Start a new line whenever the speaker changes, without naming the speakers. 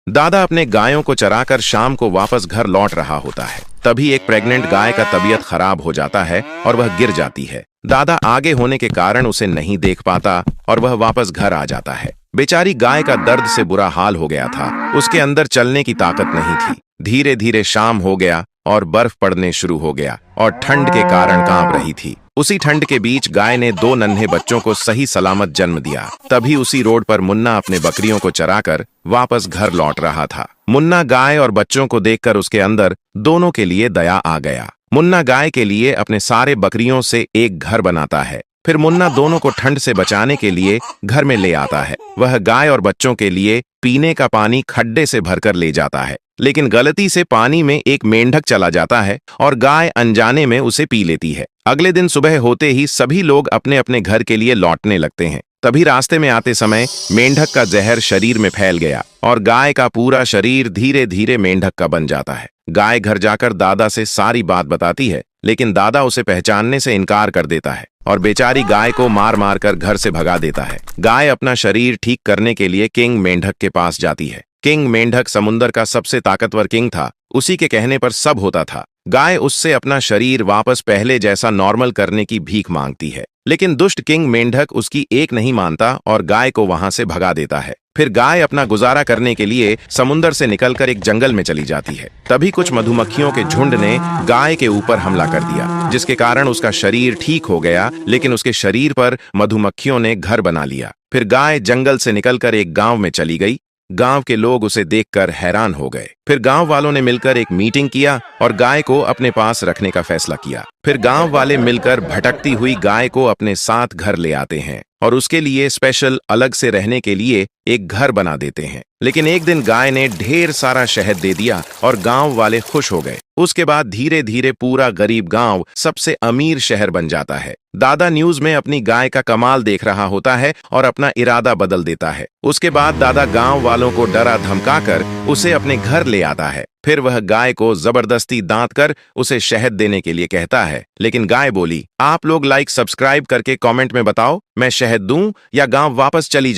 दादा अपने गायों को चराकर शाम को वापस घर लौट रहा होता है। तभी एक प्रेग्नेंट गाय का तबीयत खराब हो जाता है और वह गिर जाती है। दादा आगे होने के कारण उसे नहीं देख पाता और वह वापस घर आ जाता है। बेचारी गाय का दर्द से बुरा हाल हो गया था, उसके अंदर चलने की ताकत नहीं थी। धीरे धीरे शाम हो गया और बर्फ पड़ने शुरू हो गया और ठंड के कारण कांप रही थी। उसी ठंड के बीच गाय ने 2 नन्हे बच्चों को सही सलामत जन्म दिया। तभी उसी रोड पर मुन्ना अपने बकरियों को चराकर वापस घर लौट रहा था। मुन्ना गाय और बच्चों को देखकर उसके अंदर दोनों के लिए दया आ गया। मुन्ना गाय के लिए अपने सारे बकरियों से एक घर बनाता है। फिर मुन्ना दोनों को ठंड से बचाने के लिए घर में ले आता है। वह गाय और बच्चों के लिए पीने का पानी खड्डे से भरकर ले जाता है, लेकिन गलती से पानी में एक मेंढक चला जाता है और गाय अनजाने में उसे पी लेती है। अगले दिन सुबह होते ही सभी लोग अपने अपने घर के लिए लौटने लगते हैं। तभी रास्ते में आते समय मेंढक का जहर शरीर में फैल गया और गाय का पूरा शरीर धीरे धीरे मेंढक का बन जाता है। गाय घर जाकर दादा से सारी बात बताती है, लेकिन दादा उसे पहचानने से इनकार कर देता है और बेचारी गाय को मार मार कर घर से भगा देता है। गाय अपना शरीर ठीक करने के लिए किंग मेंढक के पास जाती है। किंग मेंढक समुद्र का सबसे ताकतवर किंग था, उसी के कहने पर सब होता था। गाय उससे अपना शरीर वापस पहले जैसा नॉर्मल करने की भीख मांगती है, लेकिन दुष्ट किंग मेंढक उसकी एक नहीं मानता और गाय को वहां से भगा देता है। फिर गाय अपना गुजारा करने के लिए समुद्र से निकलकर एक जंगल में चली जाती है। तभी कुछ मधुमक्खियों के झुंड ने गाय के ऊपर हमला कर दिया, जिसके कारण उसका शरीर ठीक हो गया, लेकिन उसके शरीर पर मधुमक्खियों ने घर बना लिया। फिर गाय जंगल से निकलकर एक गांव में चली गई। गांव के लोग उसे देखकर हैरान हो गए। फिर गांव वालों ने मिलकर एक मीटिंग किया और गाय को अपने पास रखने का फैसला किया। फिर गांव वाले मिलकर भटकती हुई गाय को अपने साथ घर ले आते हैं और उसके लिए स्पेशल अलग से रहने के लिए एक घर बना देते हैं। लेकिन एक दिन गाय ने ढेर सारा शहद दे दिया और गांव वाले खुश हो गए। उसके बाद धीरे धीरे पूरा गरीब गांव सबसे अमीर शहर बन जाता है। दादा न्यूज में अपनी गाय का कमाल देख रहा होता है और अपना इरादा बदल देता है। उसके बाद दादा गांव वालों को डरा धमकाकर उसे अपने घर ले आता है। फिर वह गाय को जबरदस्ती दांत कर उसे शहद देने के लिए कहता है, लेकिन गाय बोली, आप लोग लाइक सब्सक्राइब करके कमेंट में बताओ, मैं शहद दूं या गांव वापस चली जाऊं।